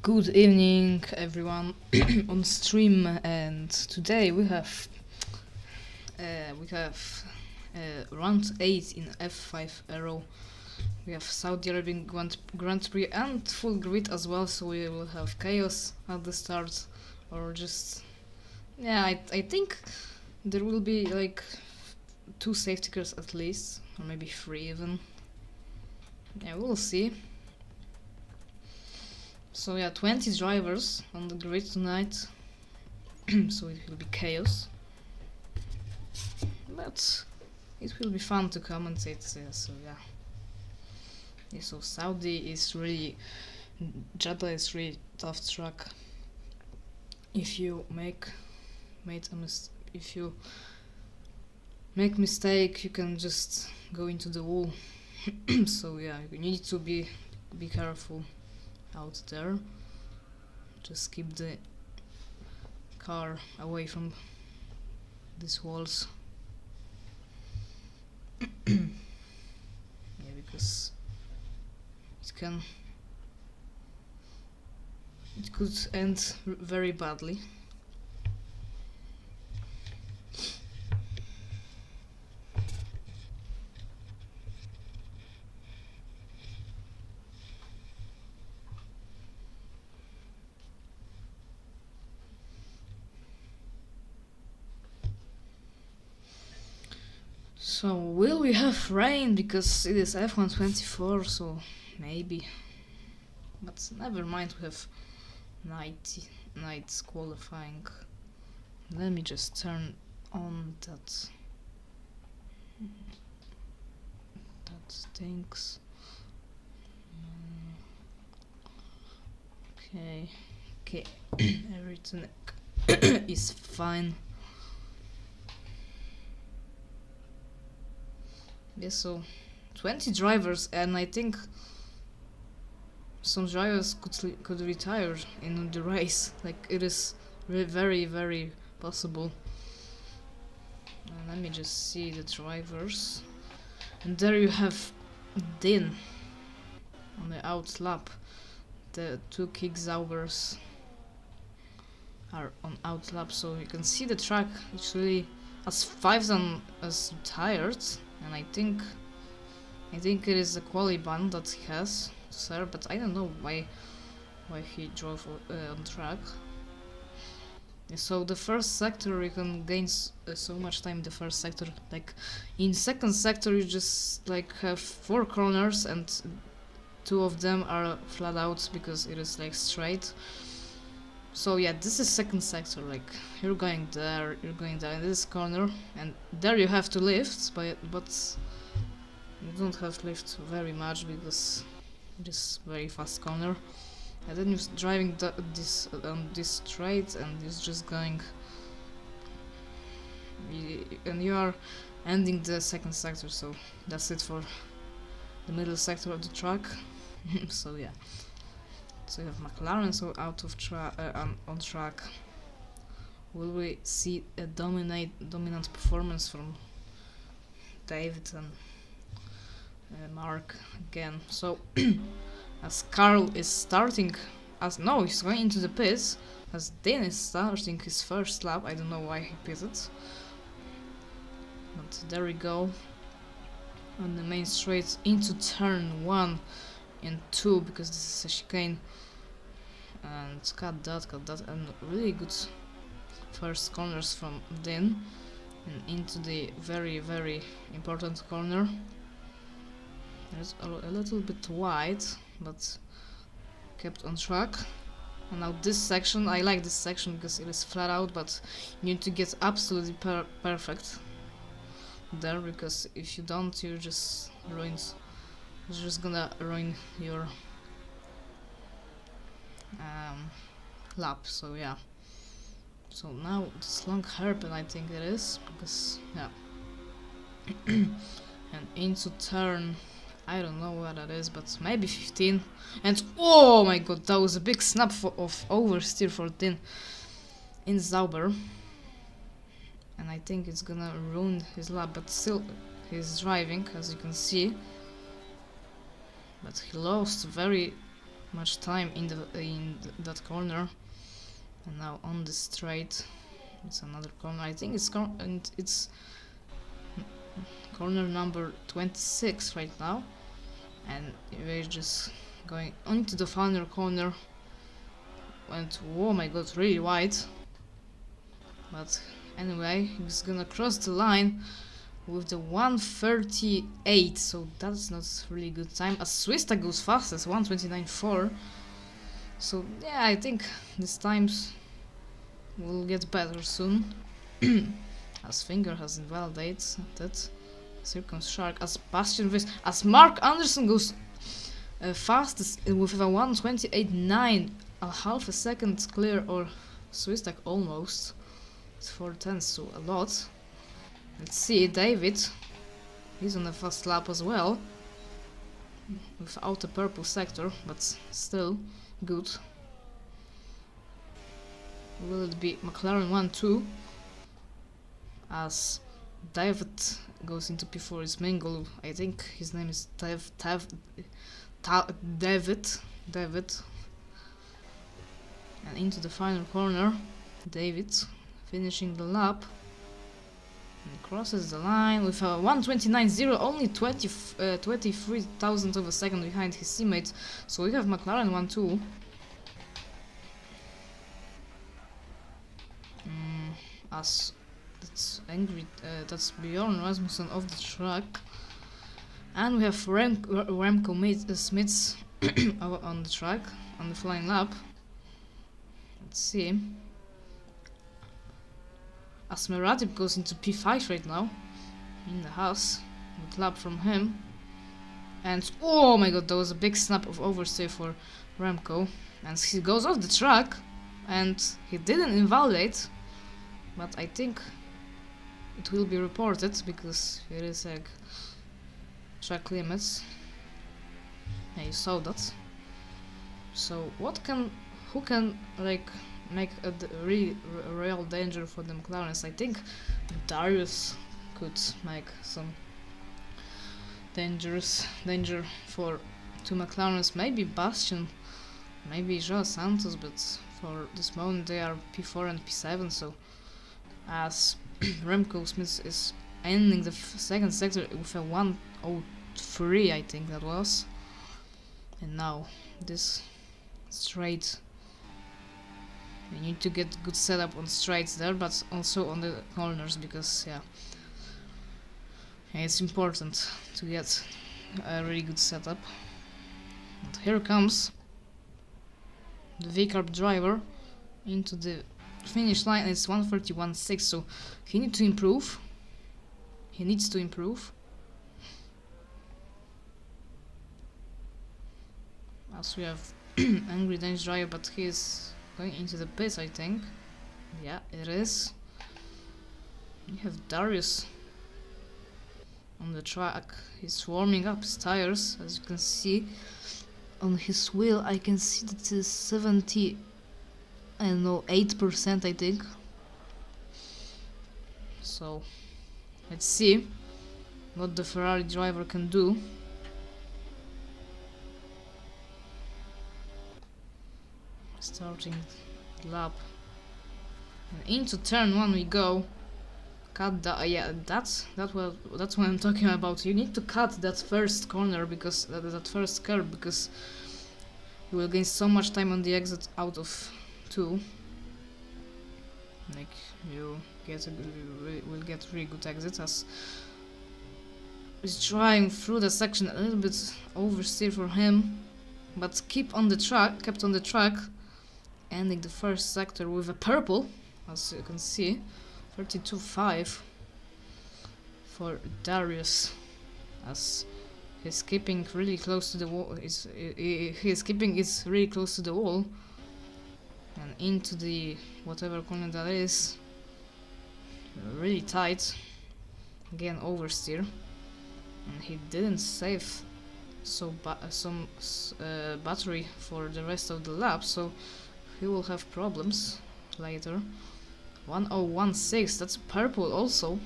Good evening, everyone on stream, and today round 8 in F5 Ero. We have Saudi Arabian Grand Prix and full grid as well, so we will have chaos at the start, or just I think there will be like 2 safety cars at least, or maybe 3 even. Yeah, we'll see. So yeah, 20 drivers on the grid tonight, so it will be chaos. But it will be fun to commentate, so yeah. So Saudi is really, Jeddah is really tough track. If you make mistake, you can just go into the wall. So yeah, you need to be careful out there. Just keep the car away from these walls. Yeah, because it could end very badly. So will we have rain, because it is F124, so maybe. But never mind, we have night qualifying. Let me just turn on that stinks. Okay, everything is fine. Yeah, so 20 drivers, and I think some drivers could retire in the race. Like, it is very, very possible. Let me just see the drivers. And there you have Din on the out lap. The 2 kick-zaubers are on out lap, so you can see the track actually as 5 as tires. And I think it is a quali ban that he has, sir, but I don't know why he drove on track. Yeah, so the first sector, you can gain so much time in the first sector. Like, in second sector you just like have 4 corners, and 2 of them are flat out because it is like straight. So yeah, this is second sector. Like, you're going there in this corner, and there you have to lift, but you don't have to lift very much because it is very fast corner. And then you're driving this straight, and it's just going, and you are ending the second sector. So that's it for the middle sector of the track. So yeah. So you have McLaren, so out of on track. Will we see a dominant performance from David and Mark again? So as Carl is starting, he's going into the pits, as Dean is starting his first lap. I don't know why he pitted, but there we go. On the main straight into turn 1 and 2, because this is a chicane, and cut that, and really good first corners from Din, and into the very, very important corner. It's a little bit wide, but kept on track. And now this section, I like this section because it is flat out, but you need to get absolutely perfect there, because if you don't, you're just gonna ruin your lap. So yeah, so now this long hairpin, I think it is, because yeah. And into turn, I don't know what that is, but maybe 15. And oh my god, that was a big snap of oversteer for Din in Zauber, and I think it's gonna ruin his lap, but still he's driving, as you can see. But he lost very much time in that corner. And now on the straight, it's another corner. I think it's corner number 26 right now, and we're just going onto the final corner. Went, oh my god, really wide. But anyway, he's gonna cross the line with the 1:38, so that's not really good time. As Swista goes fastest, 1:29.4. So yeah, I think these times will get better soon. As Finger has invalidated that. Circumshark, as Bastion Race, as Mark Anderson goes fastest with a 1:28.9, a half a second clear, or Swistak almost. It's 4/10, so a lot. Let's see, David, he's on a fast lap as well, without a purple sector, but still good. Will it be McLaren 1-2 as David goes into P4, his main goal? I think his name is David. And into the final corner, David finishing the lap and crosses the line with a 1:29.0, only 23 thousandths of a second behind his teammate. So we have McLaren 1-2. As that's angry, that's Bjorn Rasmussen off the track, and we have Remco Smits on the track on the flying lap. Let's see. As Meratip goes into P5 right now in the house, good lap from him, and oh my god, that was a big snap of oversteer for Remco, and he goes off the track, and he didn't invalidate, but I think it will be reported because here is like track limits. Yeah, you saw that. So who can like make a real danger for the McLarens? I think Darius could make some danger for two McLarens. Maybe Bastion, maybe Joao Santos, but for this moment they are P4 and P7. So as Remco Smith is ending the second sector with a 1:03, I think that was. And now this straight, we need to get good setup on straights there, but also on the corners, because yeah, it's important to get a really good setup. And here comes the V-Carb driver into the finish line. It's 1:31.6, so he needs to improve. As we have Angry Danish driver, but he's going into the pits, I think. Yeah, it is. We have Darius on the track. He's warming up his tires, as you can see. On his wheel, I can see that it is 70, I don't know, 8%, I think. So let's see what the Ferrari driver can do. Starting lap, and into turn 1 we go. Cut that. Yeah, that's what I'm talking about. You need to cut that first corner, because that first curve, because you will gain so much time on the exit out of 2. Like you will get really good exits, as he's trying through the section, a little bit oversteer for him, but kept on the track, ending the first sector with a purple, as you can see, 32.5 for Darius, as his keeping really close to the wall. His keeping is really close to the wall, and into the whatever corner that is, really tight. Again oversteer, and he didn't save some battery for the rest of the lap, so he will have problems later. 1:01.6, that's purple also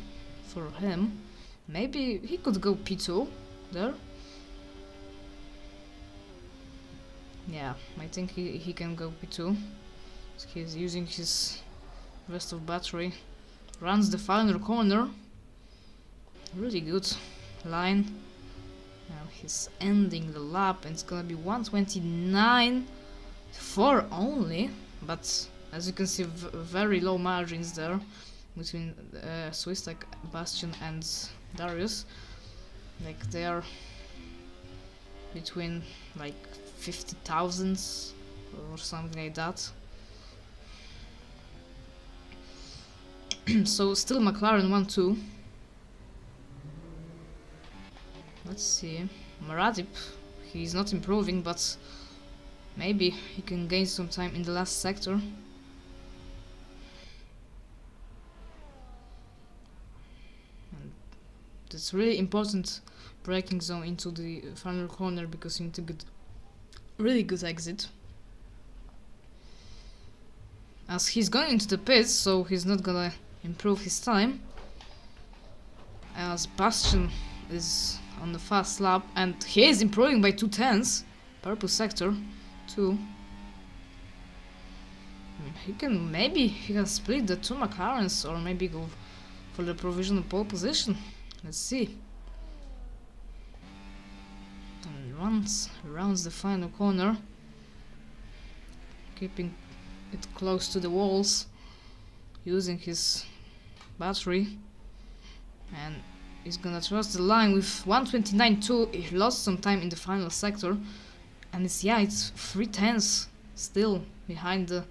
for him. Maybe he could go P2 there. Yeah, I think he can go P2. He's using his rest of battery. Runs the final corner. Really good line. Now he's ending the lap and it's gonna be 129.4 only. But as you can see, very low margins there between Swistak, Bastion and Darius. Like they are between like 50,000 or something like that. So still McLaren 1-2. Let's see. Maradip, he's not improving, but maybe he can gain some time in the last sector. And that's really important braking zone into the final corner because you need to get really good exit. As he's going into the pits, so he's not gonna improve his time. As Bastion is on the fast lap and he is improving by 2/10. Purple sector 2. He can split the two McLarens or maybe go for the provisional pole position. Let's see. And rounds the final corner, keeping it close to the walls, using his battery, and he's gonna trust the line with 129.2. He lost some time in the final sector, and it's 3/10 still behind the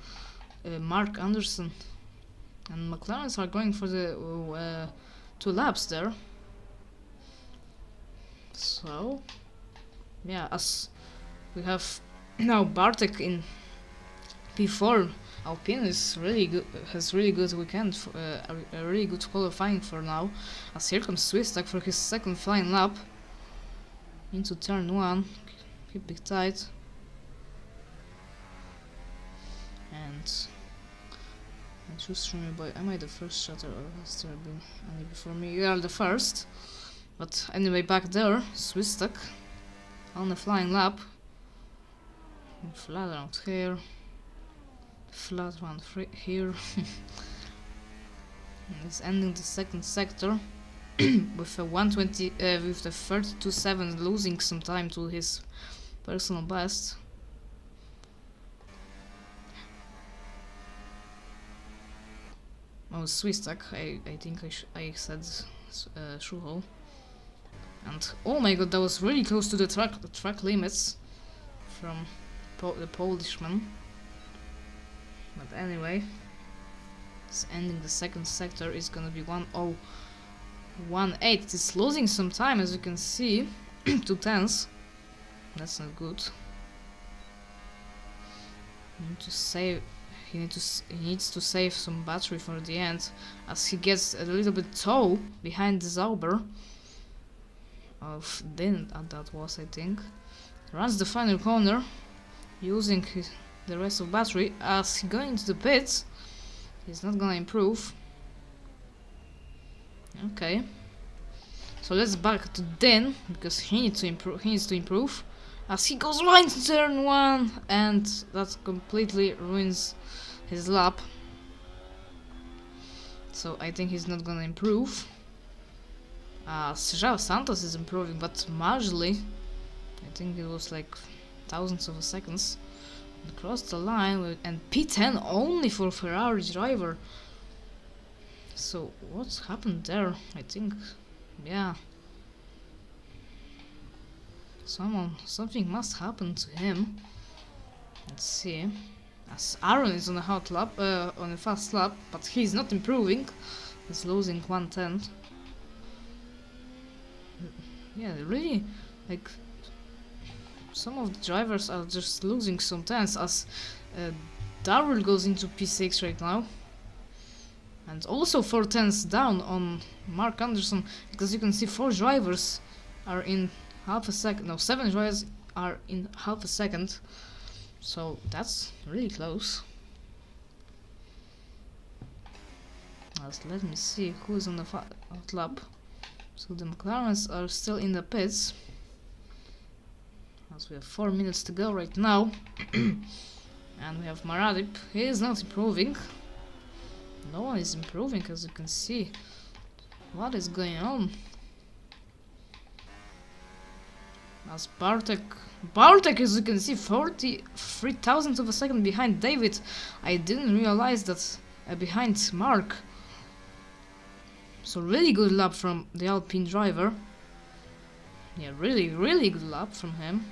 Mark Anderson, and McLarens are going for the 2 laps there. So yeah, as we have now Bartek in P4, Alpine is really good, has really good weekend, a really good qualifying for now. As here comes Swistak for his second flying lap into turn 1. Keep it tight. And choose from me, boy. Am I the first shutter or has there been any before me? You are the first. But anyway, back there, Swistak on the flying lap. Flat around here. Flat around here. He's ending the second sector with a 120, with the 32.7, losing some time to his personal best. Oh, Swistak. I think I said Schuhol. And oh my god, that was really close to the track limits from the Polishman. But anyway, it's ending the second sector is gonna be 1:01.8. It's losing some time, as you can see. 2/10. That's not good. He needs to save some battery for the end, as he gets a little bit tall behind the Zauber of Din, that was, I think. Runs the final corner using the rest of battery. As he going into the pits, he's not gonna improve. Okay, so let's back to Din because he needs to improve. As he goes right into turn 1, and that completely ruins his lap. So I think he's not gonna improve. João Santos is improving, but marginally. I think it was like thousandths of a seconds. Across the line and P10 only for Ferrari driver. So what's happened there? I think, yeah, something must happen to him. Let's see. As Aaron is on a hot lap, on a fast lap, but he's not improving. He's losing 1/10. Yeah, really, like, some of the drivers are just losing some tenths, as Darrell goes into P6 right now. And also 4/10 down on Mark Anderson, because you can see 4 drivers are in half a second. No, 7 drivers are in half a second. So that's really close. Let me see who is on the hot lap. So the McLarens are still in the pits. as we have 4 minutes to go right now. And we have Maradip. He is not improving. No one is improving, as you can see. What is going on? As Bartek, as you can see, 43 thousandths of a second behind David. I didn't realize that behind Mark. So really good lap from the Alpine driver. Yeah, really good lap from him.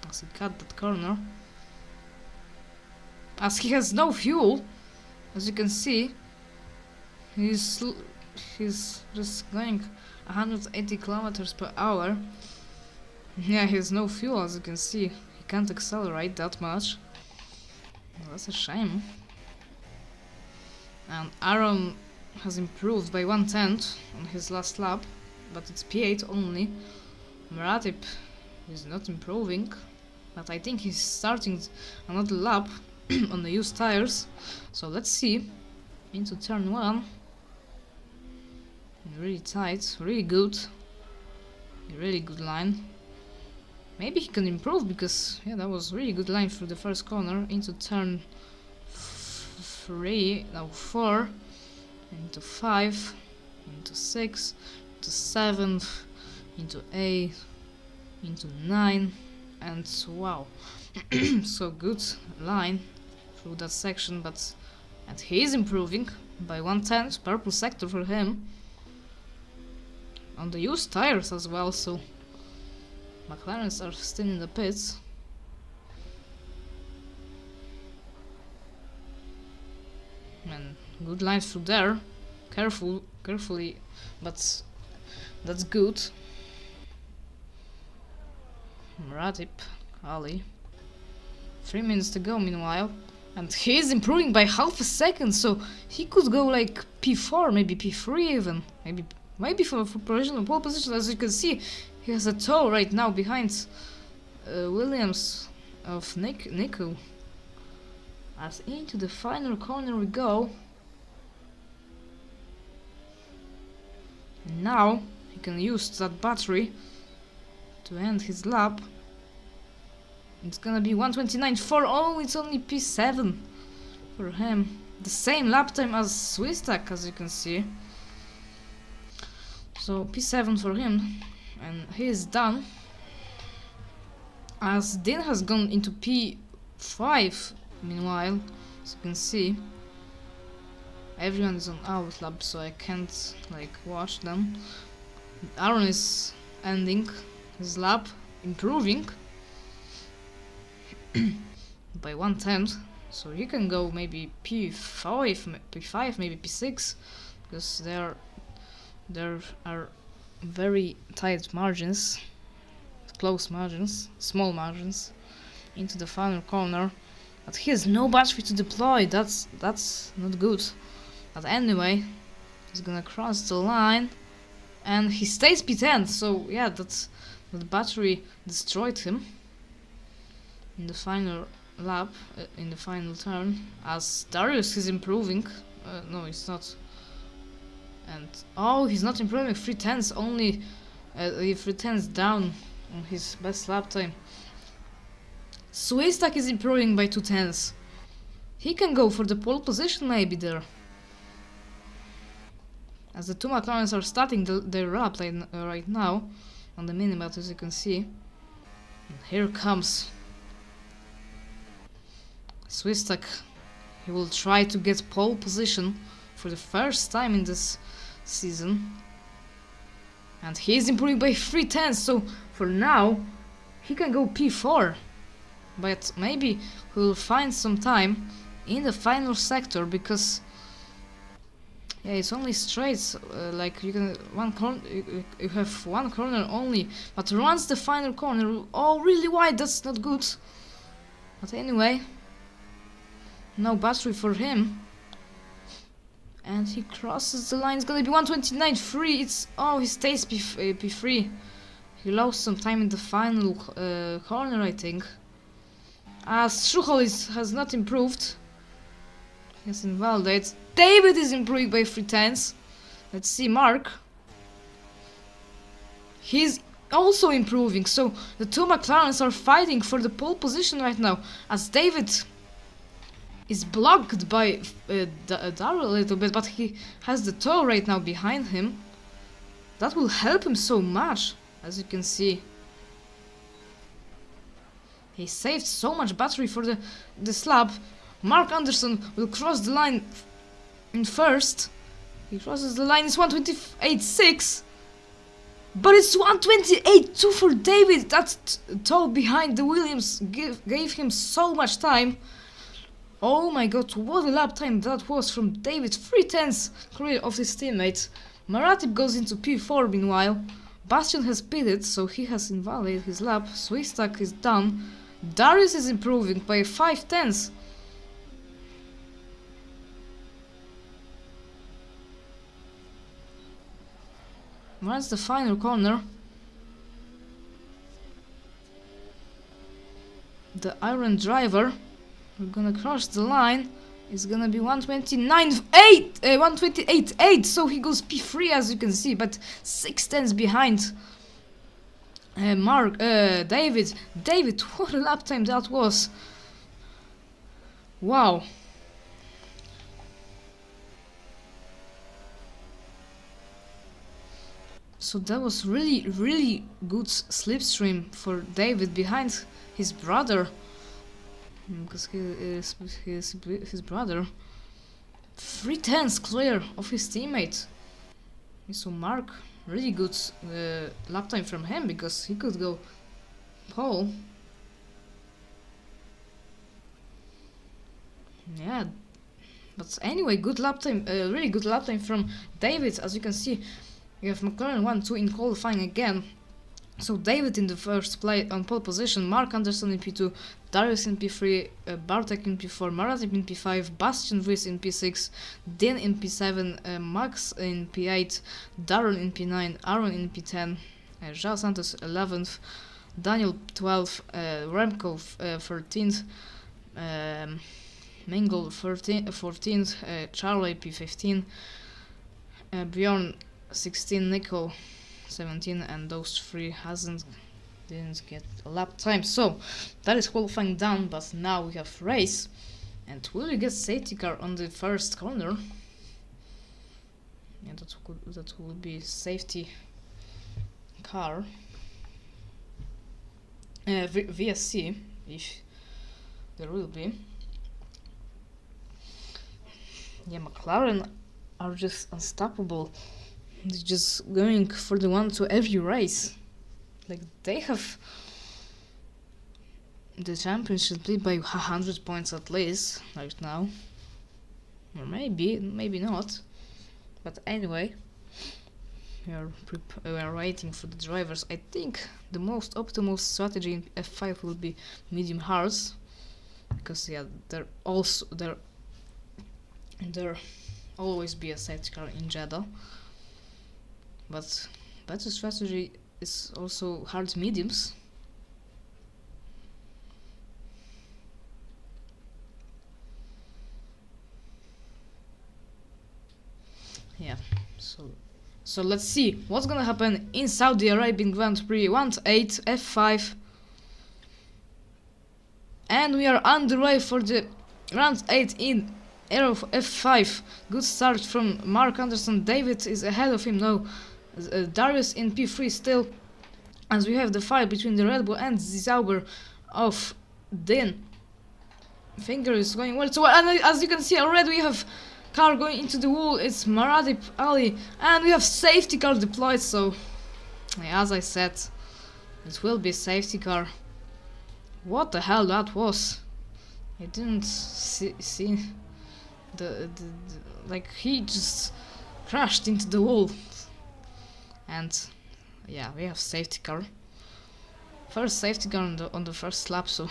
As he cut that corner. As he has no fuel, as you can see, he's just going 180 kilometers per hour. Yeah, he has no fuel, as you can see. He can't accelerate that much. Well, that's a shame. And Aaron has improved by 1/10 on his last lap, but it's P8 only. Maratip is not improving, but I think he's starting another lap on the used tires. So let's see. Into turn 1. Really tight, really good. Really good line. Maybe he can improve, because yeah, that was really good line through the first corner. Into turn 3, now 4, into 5, into 6, into 7, into 8, into 9, and wow, so good line through that section. And he is improving by 1/10, purple sector for him. On the used tires as well, so McLarens are still in the pits. And good lines through there. Carefully, but that's good. Maratip, Ali. 3 minutes to go meanwhile. And he is improving by half a second, so he could go like P4, maybe P3 even. Maybe for provisional pole position. As you can see, he has a toe right now behind Williams of Nico. As into the final corner we go. And now he can use that battery to end his lap. It's gonna be 1:29.4. Oh, it's only P7 for him. The same lap time as Swistak, as you can see. So P7 for him, and he is done. As Dean has gone into P5 meanwhile, as you can see. Everyone is on out lap, so I can't like watch them. Aaron is ending his lap, improving by 1/10, so he can go maybe P5, maybe P6, because there are very tight margins, close margins, small margins into the final corner. But he has no battery to deploy. That's not good. But anyway, he's gonna cross the line, and he stays P10. So yeah, that battery destroyed him in the final lap, in the final turn. As Darius is improving, no, he's not. And oh, he's not improving. 3/10 only, 3/10 down on his best lap time. Swistak is improving by 2/10. He can go for the pole position maybe there. As the two McLarens are starting their lap right now on the minimap, as you can see. And here comes Swistak. He will try to get pole position for the first time in this season. And he is improving by 3/10, so for now he can go P4. But maybe he will find some time in the final sector, because yeah, it's only straights. Like you can you have one corner only, but once the final corner, oh, really wide. That's not good. But anyway, no battery for him, and he crosses the line. It's gonna be 1:29.3. It's he stays P3. He lost some time in the final corner, I think. As Schuchel has not improved. He has invalidated. David is improving by 3/10. Let's see Mark. also improving. So the two McLarens are fighting for the pole position right now, as David is blocked by Darrell a little bit, but he has the tow right now behind him. That will help him so much, as you can see. He saved so much battery for this lap. Mark Anderson will cross the line in first. He crosses the line, it's 128.6. But it's 128.2 for David. That tow behind the Williams gave him so much time. Oh my god, what a lap time that was from David. 3/10 career of his teammate. Maratip goes into P4 meanwhile. Bastian has pitted, so he has invalidated his lap. Swistak is done. Darius is improving by 5/10. Where's the final corner? The Iron Driver. We're gonna cross the line. It's gonna be 128.8, so he goes P3 as you can see, but 6/10 behind David. David, what a lap time that was. Wow. So that was really good slipstream for David behind his brother. Because he is his brother. 3/10 clear of his teammate. So Mark, really good lap time from him, because he could go pole. Yeah, but anyway, good lap time, really good lap time from David. As you can see, we have McLaren 1-2 in qualifying again. So David in the first place on pole position, Mark Anderson in P2, Darius in P3, Bartek in P4, Maratip in P5, Bastian Ruiz in P6, Dean in P7, Max in P8, Darren in P9, Aaron in P10, João Santos 11th, Daniel 12th, Remco 13th, Mingle 14th, Charlie P15, Bjorn 16, Nico 17, and those three didn't get a lap time. So that is qualifying done, but now we have race. And will we get safety car on the first corner? Yeah, that will be safety car. VSC, if there will be. Yeah, McLaren are just unstoppable. They're just going for the 1-2 every race. Like, they have the championship lead by 100 points at least right now. Or maybe not. But anyway, we are waiting for the drivers. I think the most optimal strategy in F5 will be medium hards, because yeah, there always be a safety car in Jeddah. But better strategy is also hard mediums. Yeah, so let's see what's gonna happen in Saudi Arabian Grand Prix. 1-8 F5, and we are underway for the round 8 in Ero F5. Good start from Mark Anderson. David is ahead of him now. Darius in P3 still, as we have the fight between the Red Bull and the Sauber of Dean. Finger is going well, so and as you can see already we have car going into the wall. It's Maratip Ali, and we have safety car deployed, so yeah, as I said, it will be safety car. What the hell that was? I didn't see the like, he just crashed into the wall. And yeah, we have safety car. First safety car on the first lap, so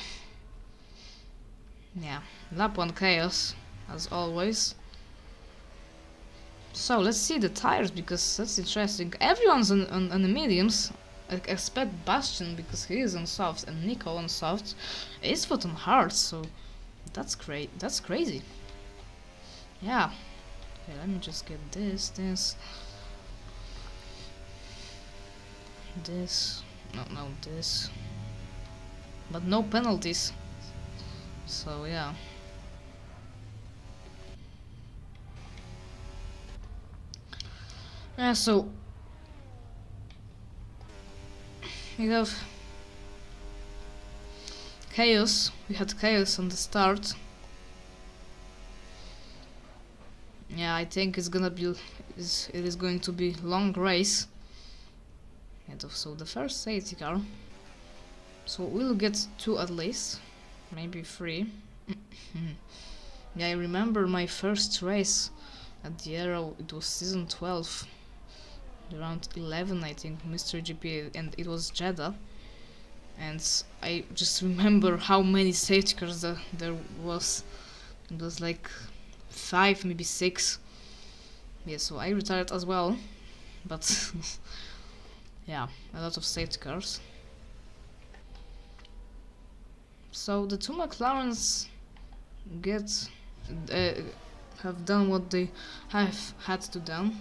yeah, lap 1 chaos as always. So let's see the tires, because that's interesting. Everyone's on the mediums, except Bastian, because he is on softs, and Nico on softs. Isfot on hards, so that's great. That's crazy. Yeah. Okay, let me just get this. no, this. But no penalties. So yeah. Yeah, so we have chaos. We had chaos on the start. Yeah, I think it's gonna be it is going to be long race. And so the first safety car. So we'll get 2 at least, maybe 3. Yeah, I remember my first race at the Ero. It was season 12, around 11, I think, Mr. GP, and it was Jeddah. And I just remember how many safety cars there was. It was like 5, maybe 6. Yeah, so I retired as well, but yeah, a lot of safety cars. So the 2 McLarens have done what they have had to done.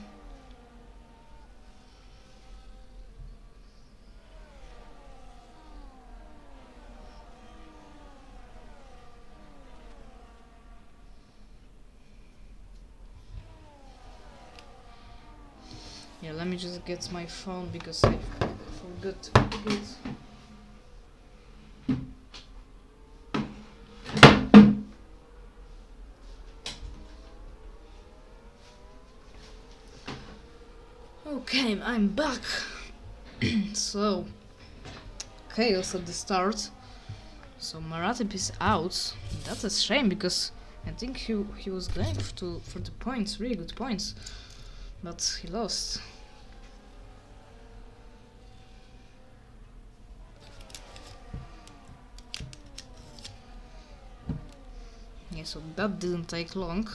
Yeah, let me just get my phone because I forgot to pick it. Okay, I'm back. So, chaos at the start. So Maratip is out. That's a shame because I think he was going for the points, really good points, but he lost. Yeah, so that didn't take long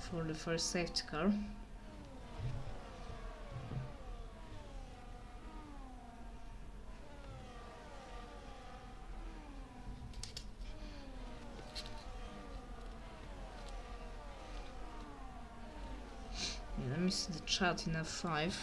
for the first safety car. Yeah, let me see the chat in F5.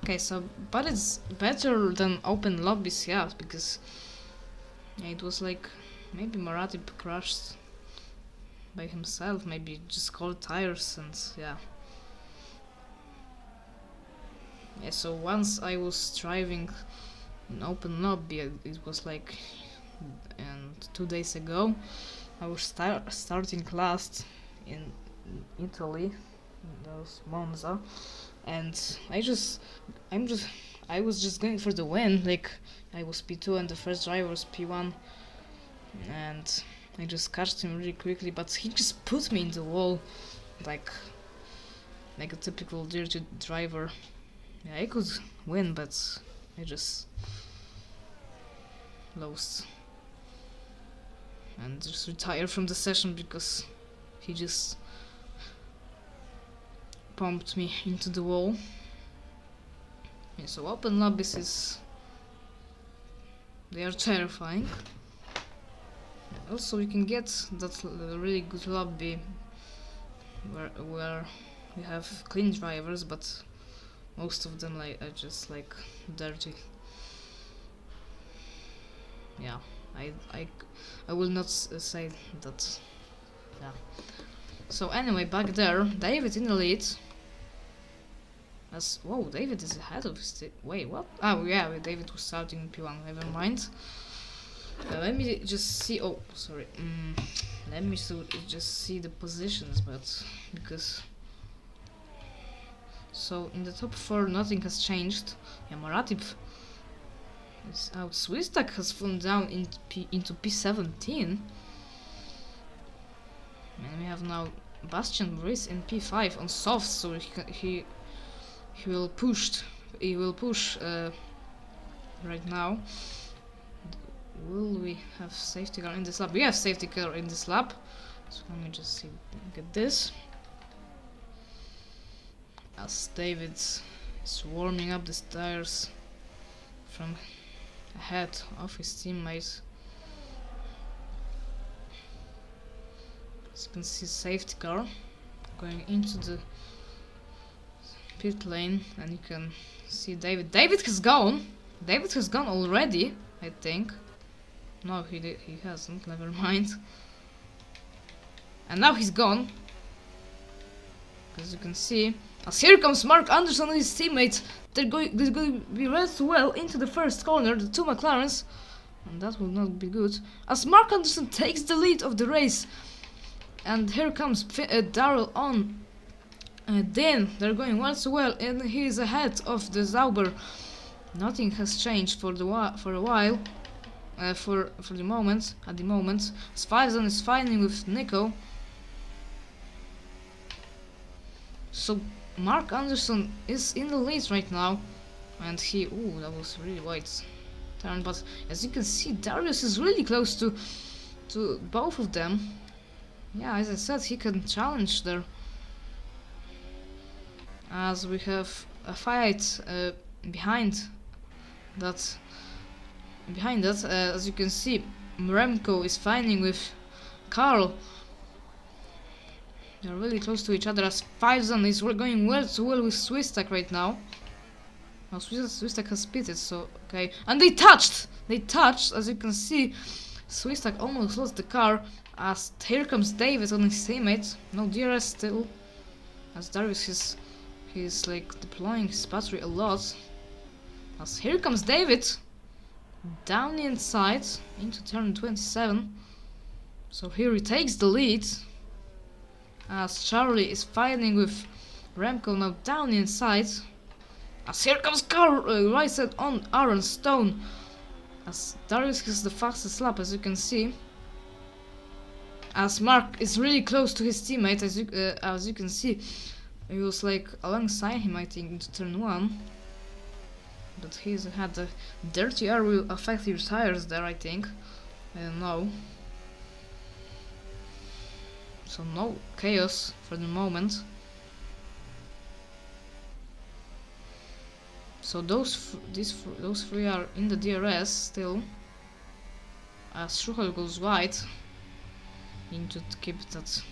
Okay, so but it's better than open lobbies, yeah, because yeah, it was like maybe Maratip crashed by himself, maybe just cold tires, and yeah. Yeah, so once I was driving in open lobby, it was like, and 2 days ago, I was starting last in Italy, those Monza, and I was just going for the win. Like I was P2 and the first driver was P1, and I just catched him really quickly, but he just put me in the wall, like a typical dirty driver. Yeah, I could win, but I just lost and just retired from the session because he just pumped me into the wall. Yeah, so open lobbies they are terrifying. Also, you can get that really good lobby where you have clean drivers, but most of them are just like dirty. Yeah, I will not say that. Yeah. So anyway, back there, David in the lead. Whoa, David is ahead of his wait, what? Oh yeah, David was starting in P1. Never mind. Let me just see. Oh, sorry. Let me just see the positions, but because. So in the top 4, nothing has changed. Yeah, Maratip is out. Swistak has fallen down into P17. And we have now Bastian Brice in P5 on soft, so he will push. He will push right now. Will we have safety car in this lap? We have safety car in this lap. So let me just get this. As David He's warming up the stairs from ahead of his teammates. As you can see, safety car going into the pit lane, and you can see David. David has gone. David has gone already, I think. No, he hasn't. Never mind. And now he's gone. As you can see, as here comes Mark Anderson and his teammates. They're going to be raced well into the first corner, the two McLarens, and that will not be good. As Mark Anderson takes the lead of the race, and here comes Darrell on. Then they're going well so well, and he is ahead of the Sauber. Nothing has changed for a while. For the moment, at the moment, as Faison is fighting with Nico. So Mark Anderson is in the lead right now, and that was really wide turn. But as you can see, Darius is really close to both of them. Yeah, as I said, he can challenge there. As we have a fight behind that. As you can see, Remco is fighting with Carl. They're really close to each other, as Faison is going well so well with Swistak right now. Now Swistak has pitted, so okay. And they touched, as you can see. Swistak almost lost the car, as here comes David on his teammate. No DRS still, as Darius he's like deploying his battery a lot. As here comes David down the inside into turn 27. So here he takes the lead, as Charlie is fighting with Remco now down the inside. As here comes Carl right side on Aaron Stone, as Darius has the fastest lap, as you can see. As Mark is really close to his teammate, as you can see. He was like alongside him, I think, into turn 1. But he's had the dirty air will affect your tires there, I think. I don't know. So no chaos for the moment. So those three are in the DRS still. As Schuchel goes wide. You need to keep that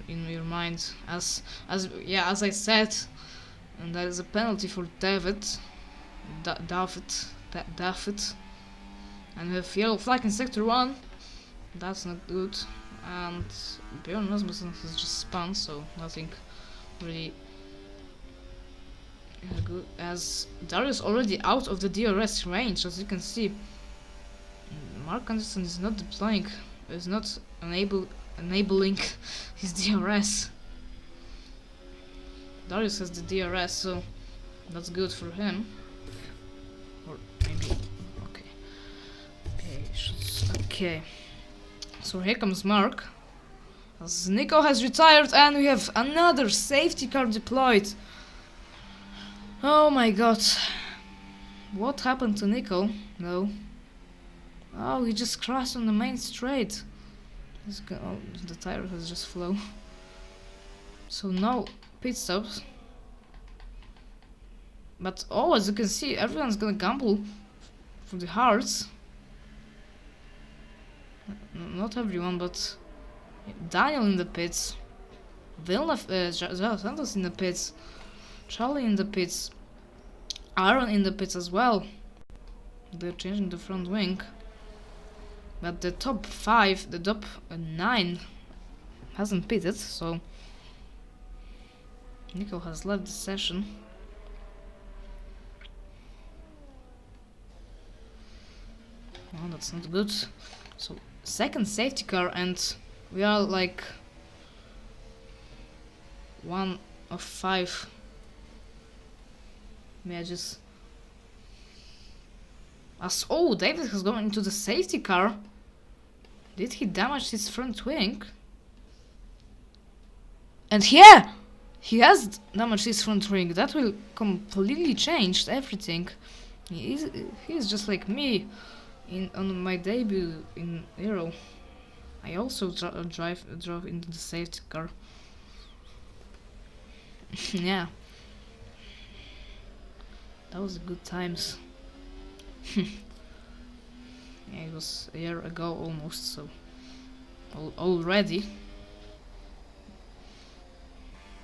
in your mind. As I said, and there is a penalty for David. David. And we have yellow flag in sector 1. That's not good. And Bjorn Rasmussen has just spun, so nothing really good. As Darius already out of the DRS range, as you can see. Mark Anderson is not deploying, is not enabling his DRS. Darius has the DRS, so that's good for him. Or maybe okay. So here comes Mark. As Nico has retired, and we have another safety car deployed. Oh my god. What happened to Nico? No. Oh, he just crashed on the main straight. The tire has just flown. So no pit stops. But as you can see, everyone's gonna gamble for the hearts. Not everyone, but Daniel in the pits, Villeneuve, Santos in the pits, Charlie in the pits, Aaron in the pits as well. They're changing the front wing. But the top 5, the top 9 hasn't pitted, so Nico has left the session. Oh, that's not good. So second safety car, and we are like 1 of 5 matches. As David has gone into the safety car. Did he damage his front wing? And yeah, he has damaged his front wing. That will completely change everything. He is just like me. On my debut in Ero, I also drove into the safety car. Yeah. That was good times. Yeah, it was a year ago almost, so already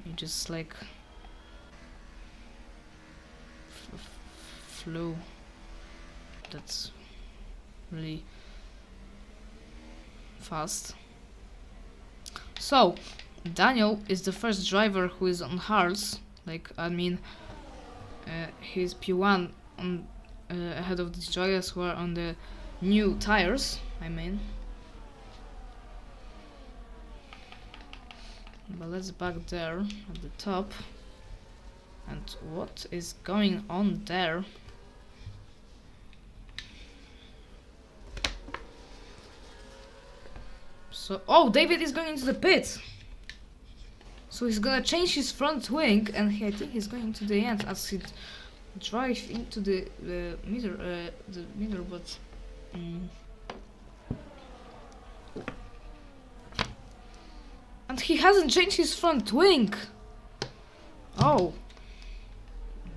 you just like flew. That's really fast. So Daniel is the first driver who is on hards. Like, I mean, he's P1 on ahead of these drivers who are on the new tires. I mean, but let's back there at the top. And what is going on there? So, oh, David is going into the pit. So he's gonna change his front wing, and I think he's going to the end as he drives into the middle, but. And he hasn't changed his front wing. Oh,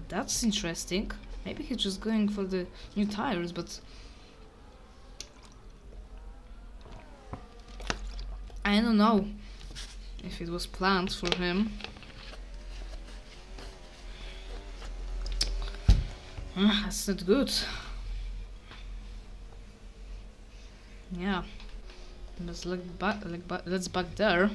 that's interesting. Maybe he's just going for the new tires, but I don't know if it was planned for him. That's not good. Yeah, let's look back. Let's back there.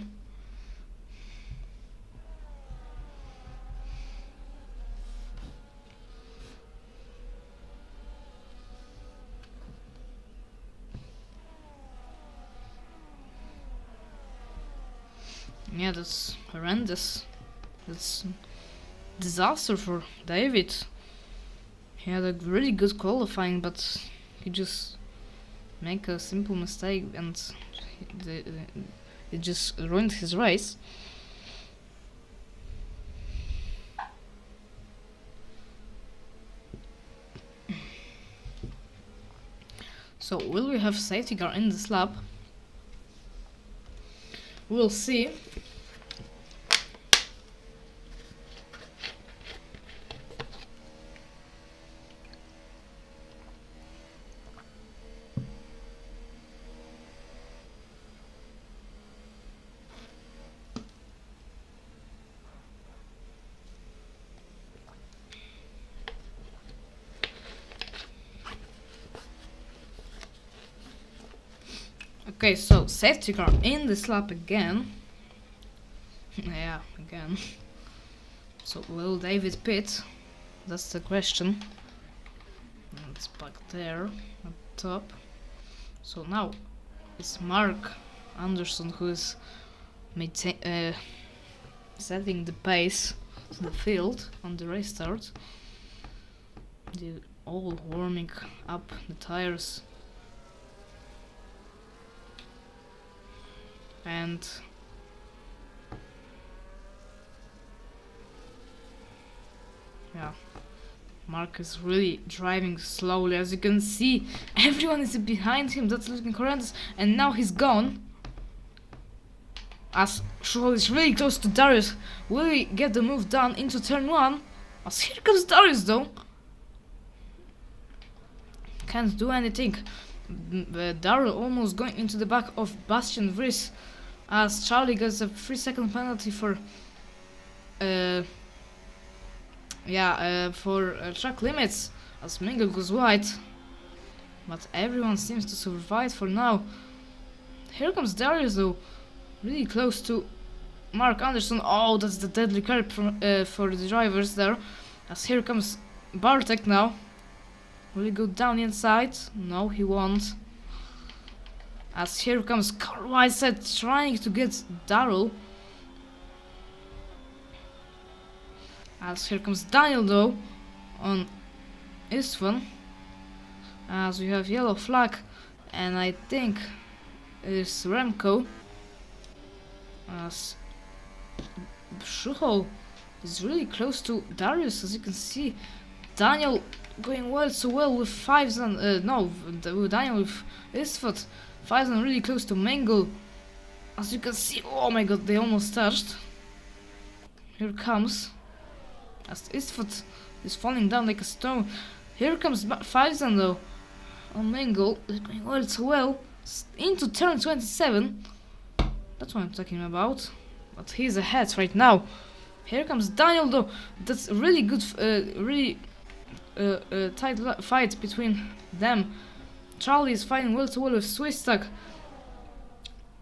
Yeah, that's horrendous. That's disaster for David. He had a really good qualifying, but he just make a simple mistake and it just ruined his race. So will we have safety car in this lap? We'll see. Okay, so safety car in this lap again. Yeah, again. So will David pit? That's the question. It's back there at the top. So now it's Mark Anderson who is setting the pace to the field on the restart. They're all warming up the tires. And yeah, Mark is really driving slowly. As you can see, everyone is behind him. That's looking horrendous. And now he's gone. As Schuhl is really close to Darius. Will he get the move done into turn 1? As here comes Darius though. Can't do anything. Daryl almost going into the back of Bastian Vries, as Charlie gets a 3-second penalty for track limits, as Mingle goes wide. But everyone seems to survive for now. Here comes Darius though, really close to Mark Anderson. Oh, that's the deadly curb for the drivers there. As here comes Bartek now. Will he go down inside? No, he won't. As here comes Carl Whitehead trying to get Daryl. As here comes Daniel though on Istvan. As we have yellow flag, and I think it's Remco. As Schuhl is really close to Darius, as you can see. Daniel going so well with Fiveson, with Daniel with Istvan. Fiveson really close to Mengel. As you can see, oh my god, they almost touched. Here comes. As Istvan He's falling down like a stone. Here comes 5,000 though. On Mingle, going well, so well. Into turn 27. That's what I'm talking about. But he's ahead right now. Here comes Daniel though. That's a really good, really tight fight between them. Charlie is fighting well to well with Swiss Stack.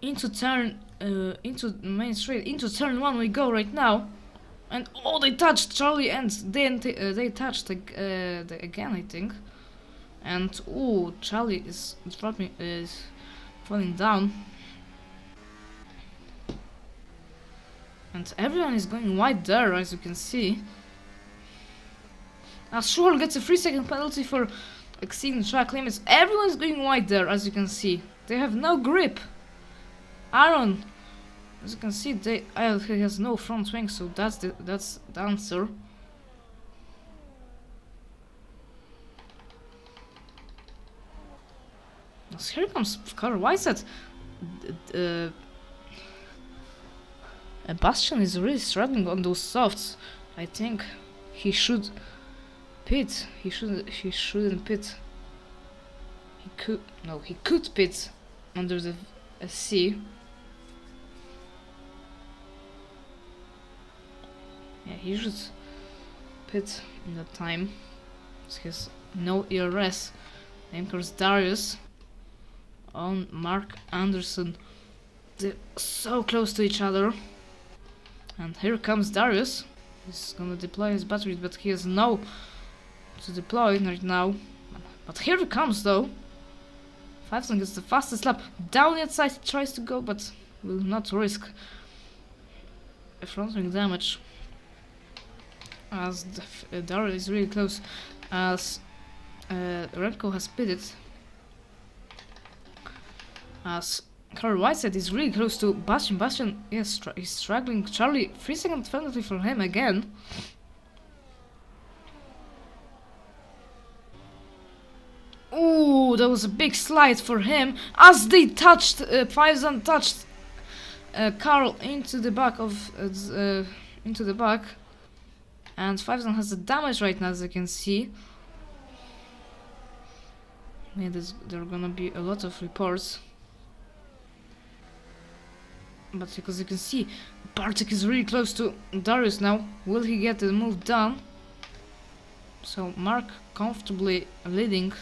Into the main straight. Into turn 1 we go right now. And oh, they touched Charlie, and then they touched again, I think. And oh, Charlie is falling down. And everyone is going wide there, as you can see. As Schuhol gets a 3-second penalty for exceeding track limits. Everyone's going wide there, as you can see. They have no grip. Aaron, as you can see, he has no front wing, so that's the answer. As here comes Carl Weisset. Bastian is really struggling on those softs. I think he should pit. He shouldn't pit. He could pit under the SC. Yeah, he should pit in that time. He has no ERS. Then comes Darius on Mark Anderson. They're so close to each other. And here comes Darius. He's gonna deploy his batteries, but he has no to deploy right now. But here he comes though. 5,000 gets the fastest lap. Down the outside he tries to go, but will not risk a front wing damage. As Darius is really close. As Remco has pitted. As Carl Whiteside is really close to Bastian. Bastian, yes, he's struggling. Charlie, 3-second penalty for him again. Ooh, that was a big slide for him. As they touched, 5,000 touched Carl into the back of into the back, and 5,000 has the damage right now, as you can see. Yeah, there are gonna be a lot of reports. But because you can see, Bartek is really close to Darius now. Will he get the move done? So Mark comfortably leading.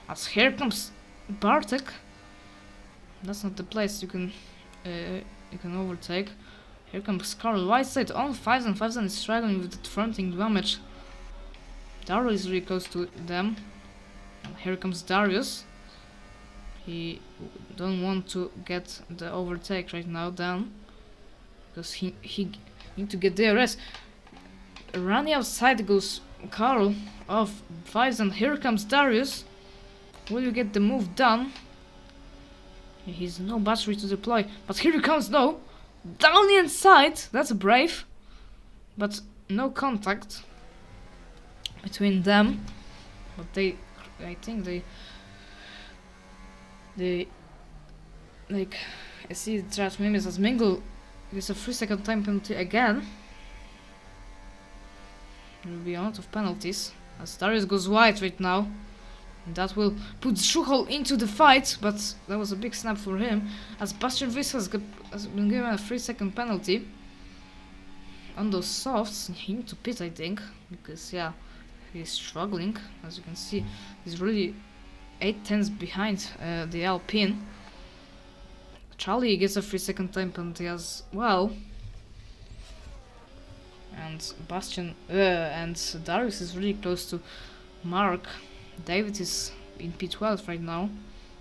As here comes Bartek. That's not the place you can overtake. Here comes Carl Whiteside on 5,000. 5,000 is struggling with the fronting damage. Darius is really close to them. And here comes Darius. He don't want to get the overtake right now down, because he need to get DRS. Running outside goes Carl of 5,000. Here comes Darius. Will you get the move done? He's no battery to deploy, but here he comes though. Down the inside. That's brave, but no contact between them. But I think they like, I see the trash memes as Mingle gets a 3-second time penalty again. There will be a lot of penalties as Darius goes wide right now. And that will put Schuhol into the fight, but that was a big snap for him, as Bastian Wyss has been given a 3-second penalty on those softs. He needs to pit, I think, because yeah, he's struggling. As you can see, he's really 8/10 behind the Alpine. Charlie gets a 3-second time penalty as well. And Bastian and Darius is really close to Mark. David is in P12 right now,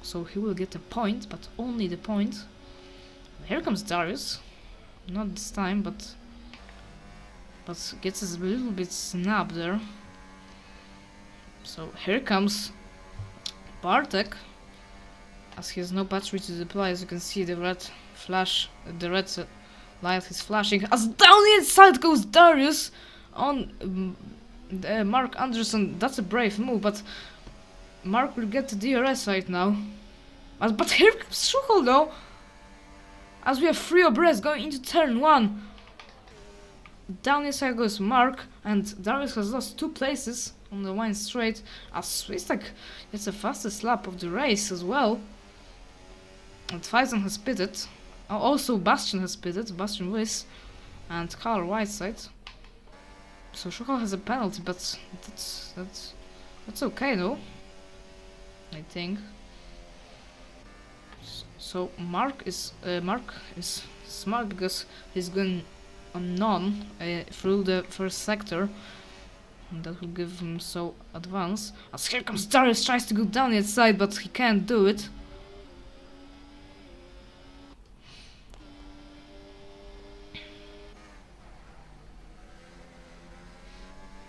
so he will get a point, but only the point. Here comes Darius. Not this time, but gets a little bit snap there. So here comes Bartek, as he has no battery to deploy. As you can see, the red light is flashing. As down the inside goes Darius on Mark Anderson. That's a brave move, but Mark will get the DRS right now. But here comes Schuhol though, as we have 3 abreast going into turn 1. down inside goes Mark, and Darius has lost 2 places on the wine straight, as it's like it's the fastest lap of the race as well. And Faison has pitted. Also Bastion has pitted, Bastion Wiss, and Carl Whiteside. So Shokal has a penalty, but that's okay though, I think. So Mark is smart because he's going on none through the first sector, and that will give him so advance. As here comes Darius, tries to go down the side, but he can't do it.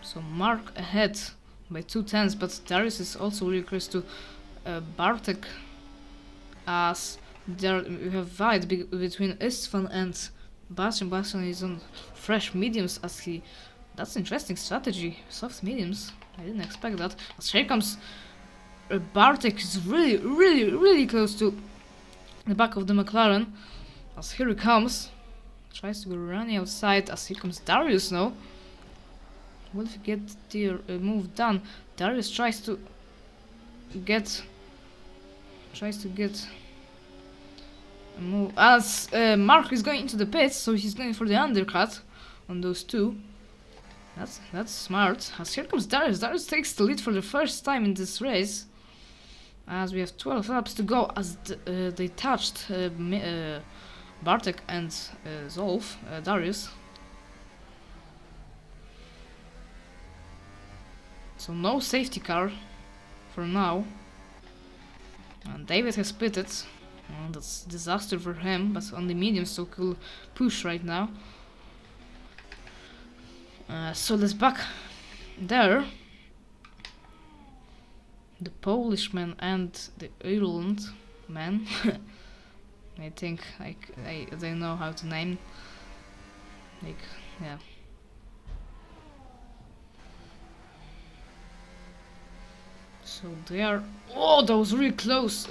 So Mark ahead by 2/10, but Darius is also really close to Bartek, as there you have fight between Istvan and Bastion. Bastion is on fresh mediums, as he... That's interesting strategy, soft mediums. I didn't expect that. As here comes Bartek is really close to the back of the McLaren. As here he comes, tries to go running outside. As here comes Darius now. Will he get the move done? Darius tries to get a move, as Mark is going into the pits, so he's going for the undercut on those 2. That's smart. As here comes Darius. Darius takes the lead for the first time in this race, as we have 12 laps to go, as they touched Bartek and Zolf, Darius. So no safety car for now. And David has pitted. Well, that's disaster for him, but on the medium, so he'll push right now. So let's back there. The Polish man and the Ireland man. I think I don't know how to name. Like, yeah. So they are... Oh, that was really close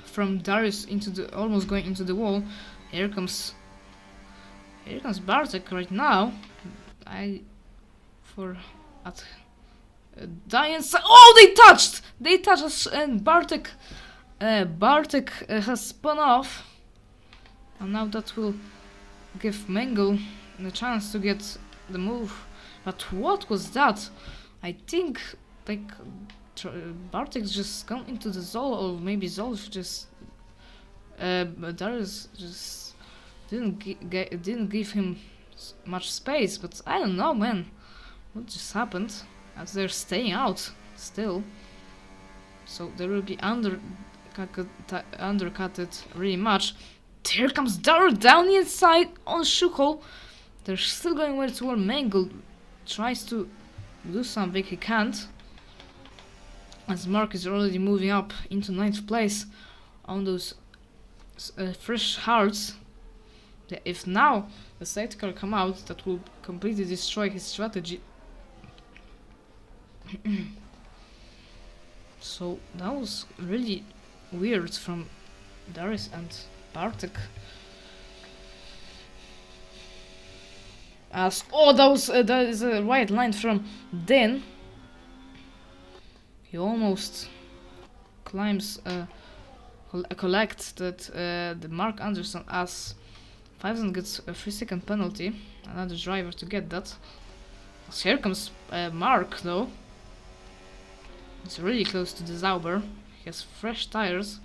from Darius into the... almost going into the wall. Here comes Bartek right now. Diane's... Oh, they touched! They touched us, and Bartek has spun off. And now that will give Mengel the chance to get the move. But what was that? I think... like Bartek's just gone into the Zol, or maybe Zolf just Darius just didn't give him much space, but I don't know, man, what just happened, as they're staying out still, so they will be undercutted really much. Here comes Darius down the inside on Shuchol. They're still going well toward Mengel, tries to do something, he can't, as Mark is already moving up into 9th place on those fresh hearts. If now the safety car come out, that will completely destroy his strategy. So that was really weird from Darius and Bartek. As that is a right line from Din. He almost climbs collects that the Mark Anderson, as Faison gets a 3-second penalty. Another driver to get that. As here comes Mark though. It's really close to the Zauber. He has fresh tires,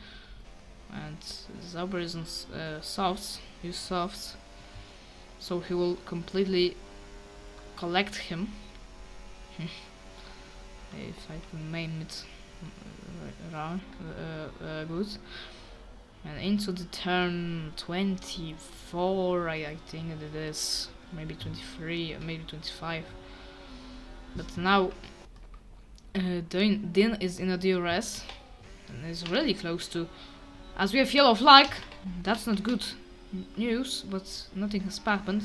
and Zauber is on softs. Use softs, so he will completely collect him. If I can name it good. And into the turn 24, I think it is, maybe 23, maybe 25. But now Din is in a DRS and is really close to, as we have yellow flag. That's not good news, but nothing has happened.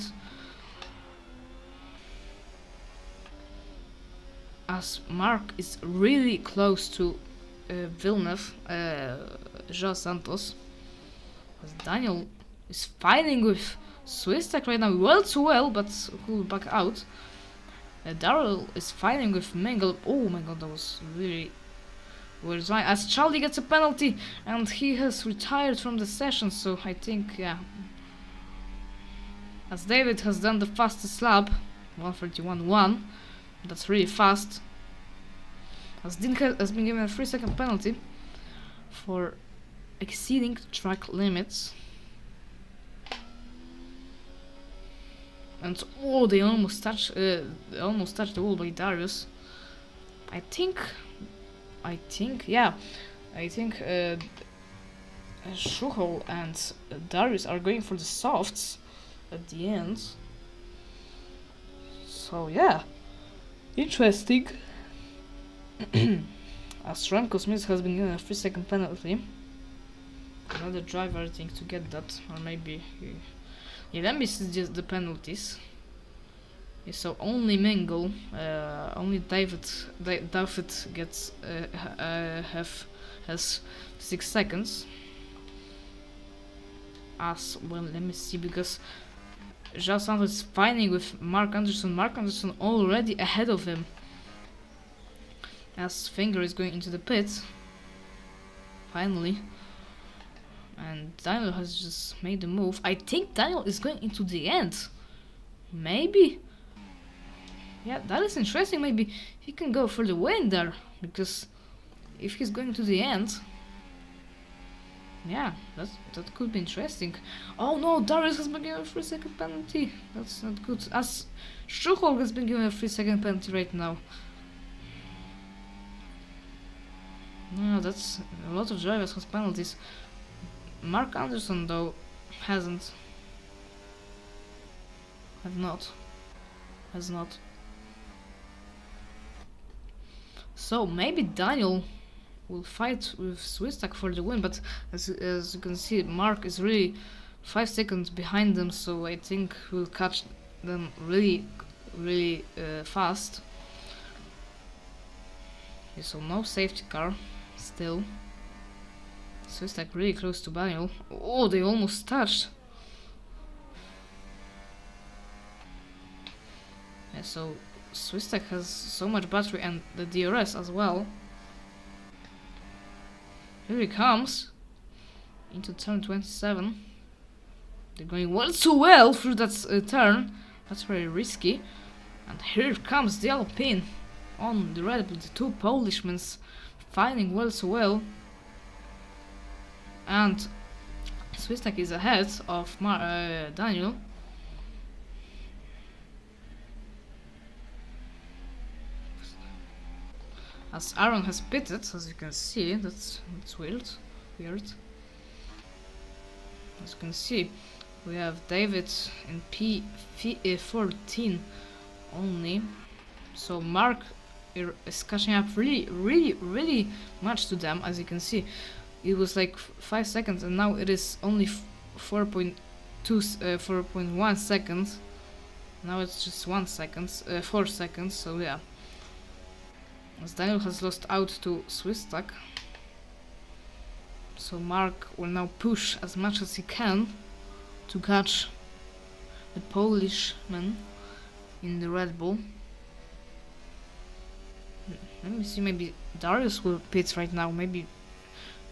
As Mark is really close to Villeneuve, João Santos, as Daniel is fighting with Swistek right now well too well, but will back out. Daryl is fighting with Mingle. Oh my god, that was really weird. As Charlie gets a penalty and he has retired from the session, so I think, yeah. As David has done the fastest lap, 1:31.1, that's really fast. As Dean has been given a 3-second penalty for exceeding track limits. And oh, they almost touched the wall by Darius. I think Shuhol and Darius are going for the softs at the end. So yeah, interesting. As Remco Smith has been given a 3-second penalty. Another driver, I think, to get that, or maybe yeah, let me see just the penalties. Yeah, so only Mingle, only David gets has 6 seconds. As well, let me see, because João Santos is fighting with Mark Anderson. Mark Anderson already ahead of him. As Finger is going into the pit. Finally. And Daniel has just made the move. I think Daniel is going into the end. Maybe. Yeah, that is interesting. Maybe he can go for the win there. Because if he's going to the end, yeah, that could be interesting. Oh no, Darius has been given a 3-second penalty. That's not good. As Schuchel has been given a 3-second penalty right now. No, that's a lot of drivers has penalties. Mark Anderson though has not. So maybe Daniel will fight with Swistak for the win, but as you can see, Mark is really 5 seconds behind them, so I think we'll catch them really fast. Okay, so no safety car still. Swistak really close to Daniel. Oh, they almost touched. Yeah, so Swistak has so much battery and the DRS as well. Here he comes into turn 27. They're going well too well through that turn. That's very risky. And here comes the Alpine on the Red Bull. The two Polishmen fighting well so well. And Swistak is ahead of Daniel. As Aaron has pitted, as you can see, that's weird. As you can see, we have David in P14 only. So Mark is catching up really much to them. As you can see, it was like 5 seconds, and now it is only 4.1 seconds. Now it's just 1 second, 4 seconds. So yeah. As Daniel has lost out to Swistak, so Mark will now push as much as he can to catch the Polishman in the Red Bull. Let me see, maybe Darius will pit right now, maybe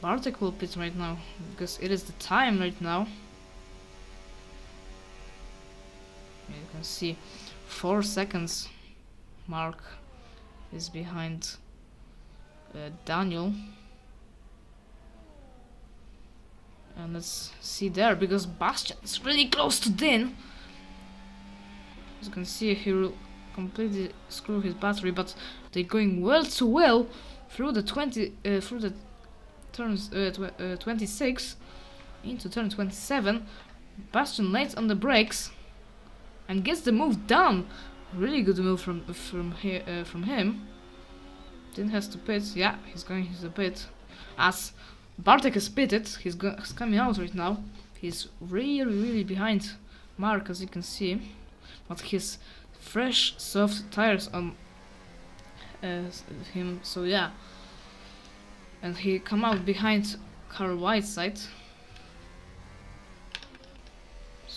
Bartek will pit right now, because it is the time right now. You can see 4 seconds Mark is behind Daniel. And let's see there, because Bastian is really close to Din. As you can see, he will completely screw his battery, but they're going well too well through the turns 26 into turn 27. Bastian late on the brakes and gets the move done. Really good move from him. Din has to pit. Yeah, he's going to the pit. As Bartek has pitted, he's coming out right now. He's really behind Mark, as you can see. But his fresh, soft tires on him. So yeah. And he come out behind Carl Whiteside.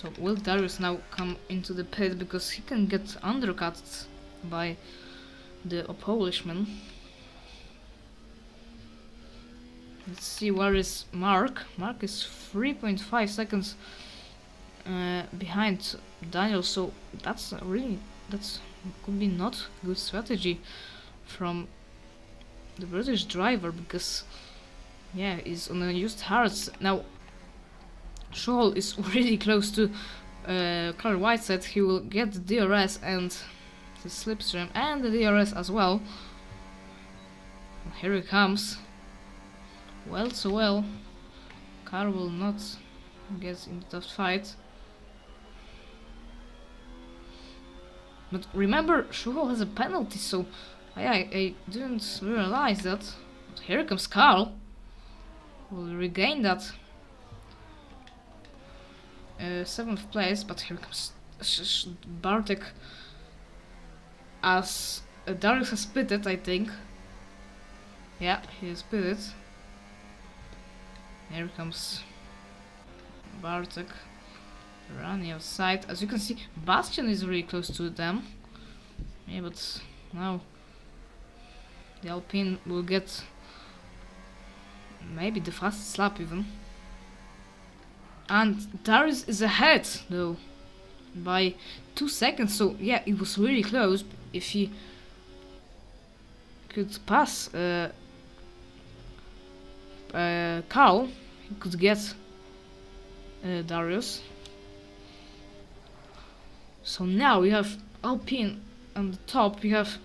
So will Darius now come into the pit because he can get undercut by the Polishman? Let's see, where is Mark? Mark is 3.5 seconds behind Daniel, so that's could be not good strategy from the British driver, because yeah, he's on a used hearts. Now Scholl is really close to Carl Whiteside. He will get the DRS and the slipstream and the DRS as well. And here he comes. Well, so well. Carl will not get into that fight. But remember, Scholl has a penalty, so I didn't realize that. But here comes Carl. Will regain that 7th place, but here comes Bartek, as Darius has pitted, I think. Yeah, he has pitted. Here comes Bartek running outside. As you can see, Bastion is really close to them. Yeah, but now the Alpine will get maybe the fastest lap even. And Darius is ahead though by 2 seconds, so yeah, it was really close. If he could pass Carl, he could get Darius. So now we have Alpine on the top. We have,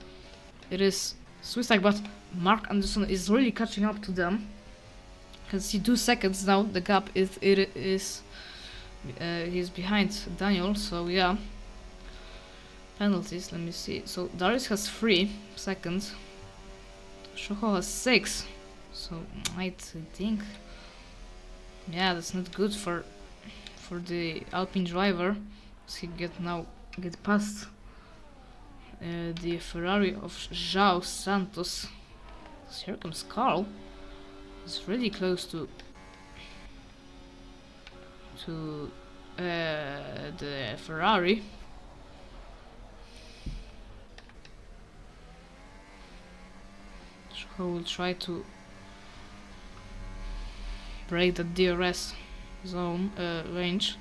it is Swiss tag, but Mark Anderson is really catching up to them. You can see 2 seconds now. The gap is he's behind Daniel. So yeah, penalties. Let me see. So Darius has 3 seconds. Scholl has 6. So I think, yeah, that's not good for the Alpine driver. So he get past the Ferrari of João Santos. So here comes Carl. He's really close to the Ferrari. Scholl will try to break the DRS zone range.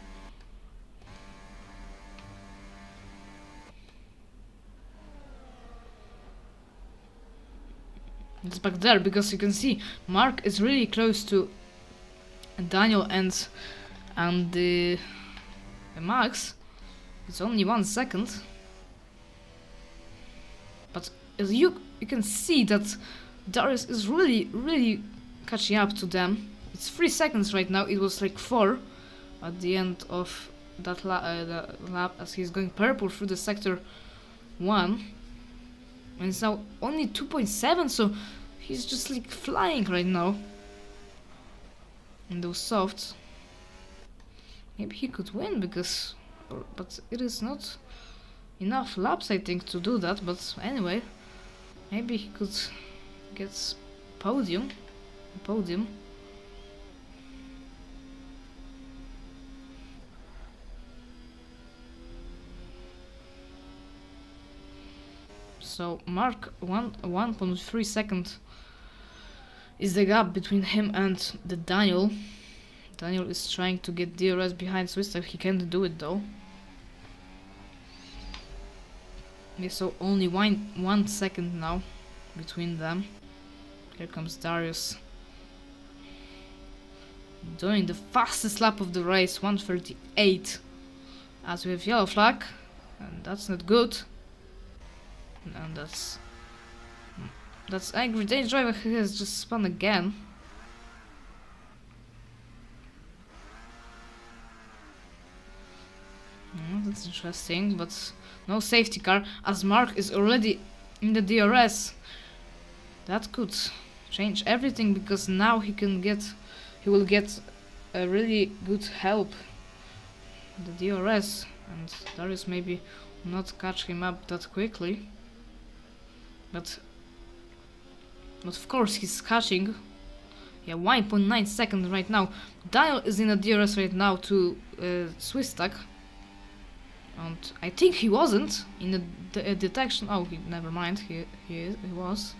It's back there because you can see Mark is really close to Daniel and the Max. It's only 1 second, but as you can see that Darius is really catching up to them. It's 3 seconds right now. It was like 4 at the end of that the lap, as he's going purple through the sector 1. And it's now only 2.7, so he's just like flying right now in those softs. Maybe he could win because, but it is not enough laps, I think, to do that. But anyway, maybe he could get podium. So Mark 1.3 seconds is the gap between him and the Daniel. Daniel is trying to get DRS behind Swiss. He can't do it though. Yeah, so only 1 second now between them. Here comes Darius, doing the fastest lap of the race, 1:38. As we have yellow flag, and that's not good. And that's angry. Danish driver has just spun again. That's interesting, but no safety car as Mark is already in the DRS. That could change everything because now he will get a really good help, the DRS, and Darius maybe will not catch him up that quickly. But of course he's catching Yeah, 1.9 seconds right now. Daniel is in a DRS right now to Swiss stack. And I think he wasn't in the detection. Oh, never mind. He was.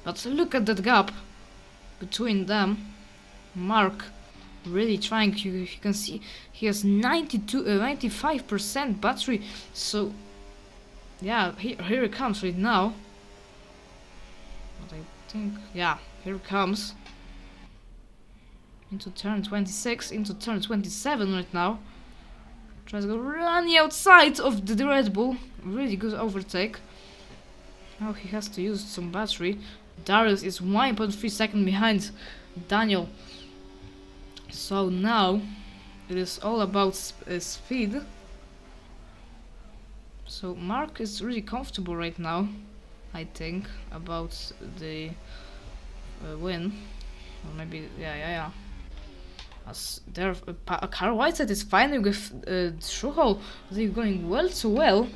But look at that gap between them. Mark really trying. You can see he has 95% battery. So yeah, here it comes right now. But I think, yeah, here it comes. Into turn 26, into turn 27 right now. Tries to go running outside of the Red Bull. Really good overtake. Now he has to use some battery. Darius is 1.3 seconds behind Daniel. So now it is all about speed. So Mark is really comfortable right now, I think, about the win. Or maybe, yeah. As there, Carl Whiteside is fighting with Schuhol. They're going well so well.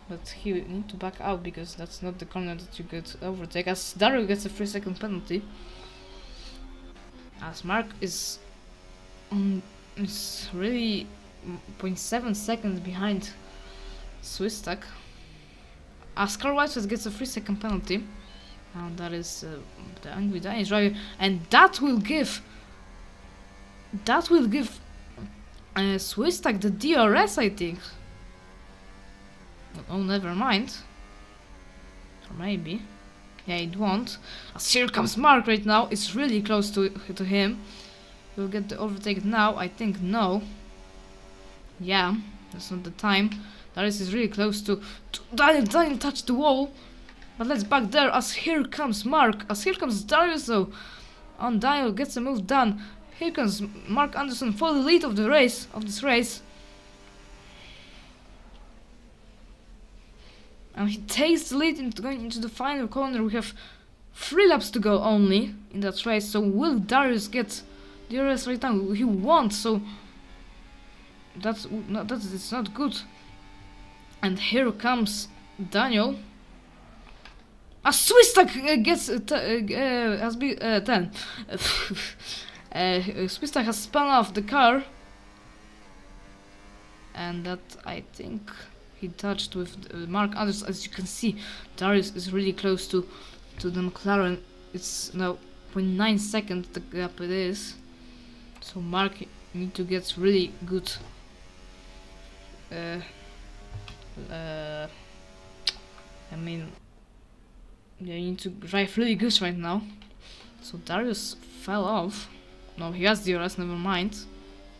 But he need to back out because that's not the corner that you get overtake. As Dario gets a 3-second penalty. As Mark is really 0.7 seconds behind Swiss stack. As Carl Whiteside gets a 3-second penalty. And that is the angry Danish driver, and that will give Swiss stack the DRS, I think. Oh, never mind. Or maybe. Yeah, it won't. As here comes Mark right now. It's really close to him. He'll get the overtake now. I think no. Yeah, that's not the time. Darius is really close to Daniel. Daniel touched the wall. But let's back there as here comes Mark. As here comes Darius though. And Daniel gets a move done. Here comes Mark Anderson for the lead of this race. And he takes the lead going into the final corner. We have 3 laps to go only in that race. So will Darius get DRS right now? He won't. So it's not good. And here comes Daniel. A Swiss stack gets 10. Swiss stack has spun off the car. And that, I think, he touched with Mark Anderson. As you can see, Darius is really close to the McLaren. It's now 0.9 seconds the gap it is. So Mark need to get really good I mean, yeah, you need to drive really good right now. So Darius fell off. No, he has DRS, never mind.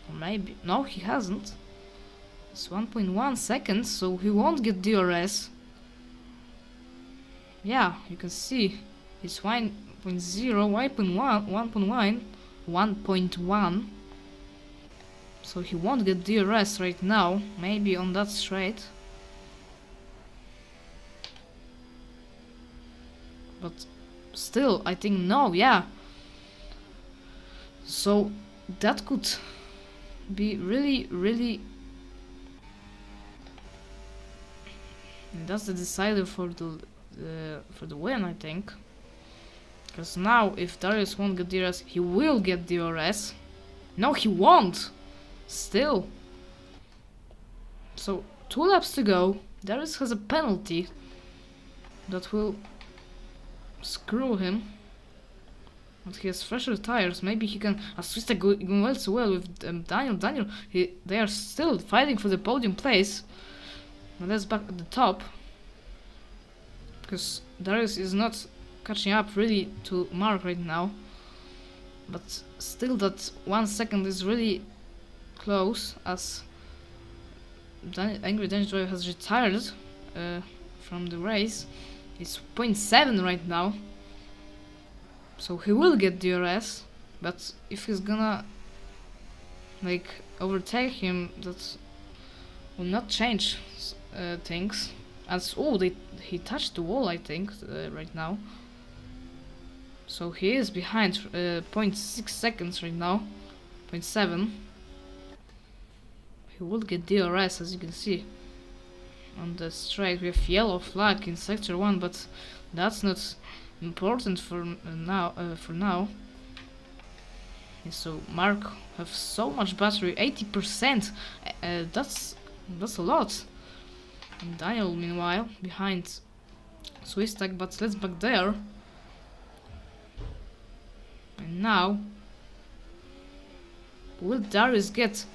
Or maybe, no, he hasn't. It's 1.1 seconds, so he won't get DRS. Yeah, you can see it's 1.0, 1.1. So he won't get DRS right now. Maybe on that straight. But still, I think no, yeah. So that could be really. That's the decider for the win, I think. Because now, if Darius won't get DRS, he will get DRS. No, he won't. Still. So 2 laps to go. Darius has a penalty that will screw him. But he has fresher tires. Maybe he can assist going well so well with Daniel. They are still fighting for the podium place. But let's back at the top. Because Darius is not catching up really to Mark right now. But still that 1 second is really close, as Angry Danish driver has retired from the race. It's 0.7 right now. So he will get DRS, but if he's gonna like overtake him, that will not change things. As he touched the wall, I think, right now. So he is behind 0.6 seconds right now, 0.7. He will get DRS, as you can see. On the straight, we have yellow flag in sector 1, but that's not important for now. So Mark have so much battery, 80%. That's a lot. And Daniel, meanwhile, behind Swistak, but let's back there. And now, will Darius get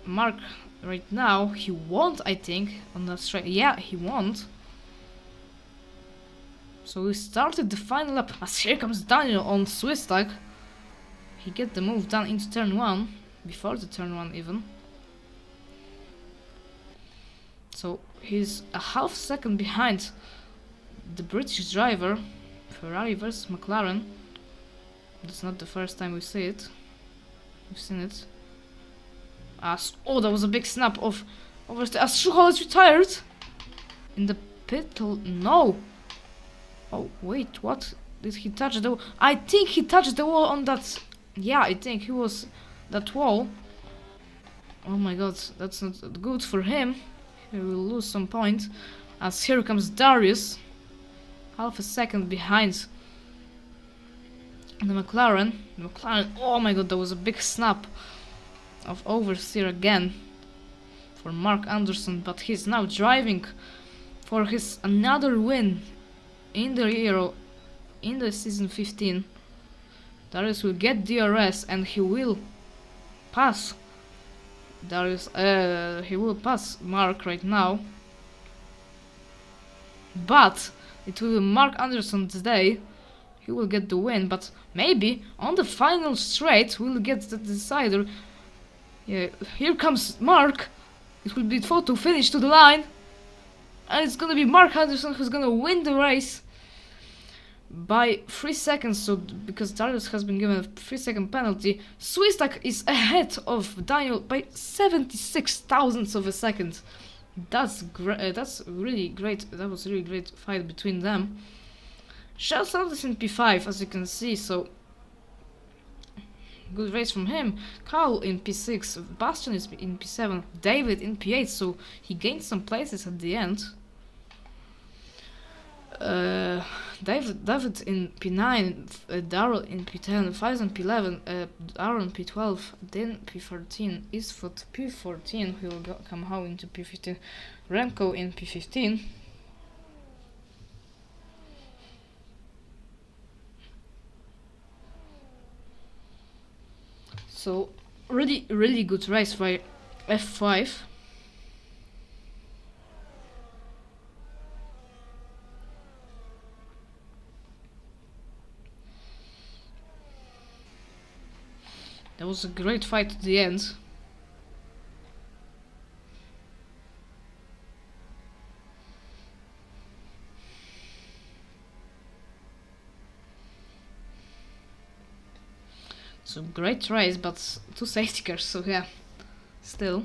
Mark right now? He won't, I think, on the straight. Yeah, he won't. So we started the final lap. As here comes Daniel on Swistak. He get the move done into turn 1, before the turn 1 even. So he's a half second behind the British driver. Ferrari versus McLaren. That's not the first time we see it. We've seen it. Oh, that was a big snap of oversteer. As Schuhal is retired in the pit. No. Oh wait, what? Did he touch the wall? I think he touched the wall on that. Yeah, I think he was that wall. Oh my god, that's not good for him. He will lose some point. As here comes Darius. Half a second behind the McLaren. Oh my god, that was a big snap of oversteer again for Mark Anderson. But he's now driving for his another win in the Ero in the season 15. Darius will get DRS and he will pass Darius. He will pass Mark right now. But it will be Mark Anderson today. He will get the win, but maybe on the final straight we'll get the decider. Yeah, here comes Mark. It will be photo finish to the line. And it's gonna be Mark Anderson who's gonna win the race by 3 seconds. So because Darius has been given a 3-second penalty, Swistak is ahead of Daniel by 76 thousandths of a second. That's great. That's really great. That was a really great fight between them. Charles Santos in P5, as you can see. So good race from him. Carl in P6, Bastian is in P7, David in P8. So he gained some places at the end. David in P9, Daryl in P10, Faiz in P11, Aaron P12, then P13, Isfot P14, he will come out into P15, Remco in P15. So really good race by F5. That was a great fight at the end. So great race, but 2 safety cars, so yeah, still.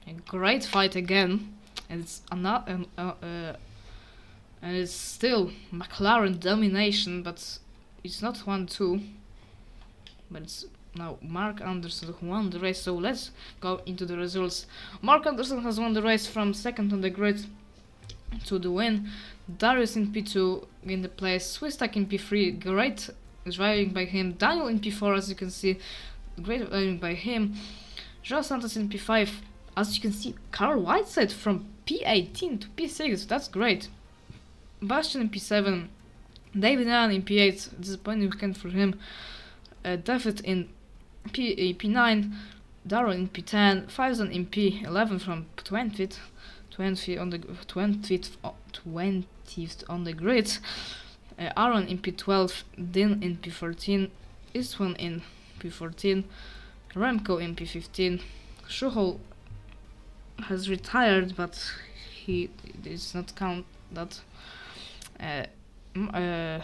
A great fight again, and it's another. And it's still McLaren domination, but it's not 1-2. But it's now Mark Anderson who won the race. So let's go into the results. Mark Anderson has won the race from second on the grid to the win. Darius in P2 in the place. Swistak in P3. Great driving by him. Daniel in P4, as you can see. Great driving by him. Joao Santos in P5. As you can see, Carl Whiteside from P18 to P6. That's great. Bastian in P7, David Allen in P8, disappointing weekend for him. David in P9, Darrell in P10, Faison in P11 from 20th on the grid. Aaron in P12, Din in P14, Istvan in P14, Remco in P15. Schuhol has retired, but he does not count that. Björn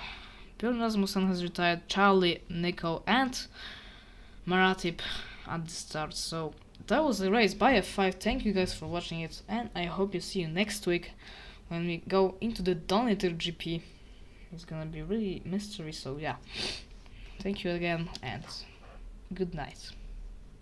Rasmussen has retired, Charlie, Nico and Maratip at the start. So that was the race by F5. Thank you guys for watching it, and I hope you see you next week when we go into the Donator GP. It's gonna be really mystery, so yeah. Thank you again and good night.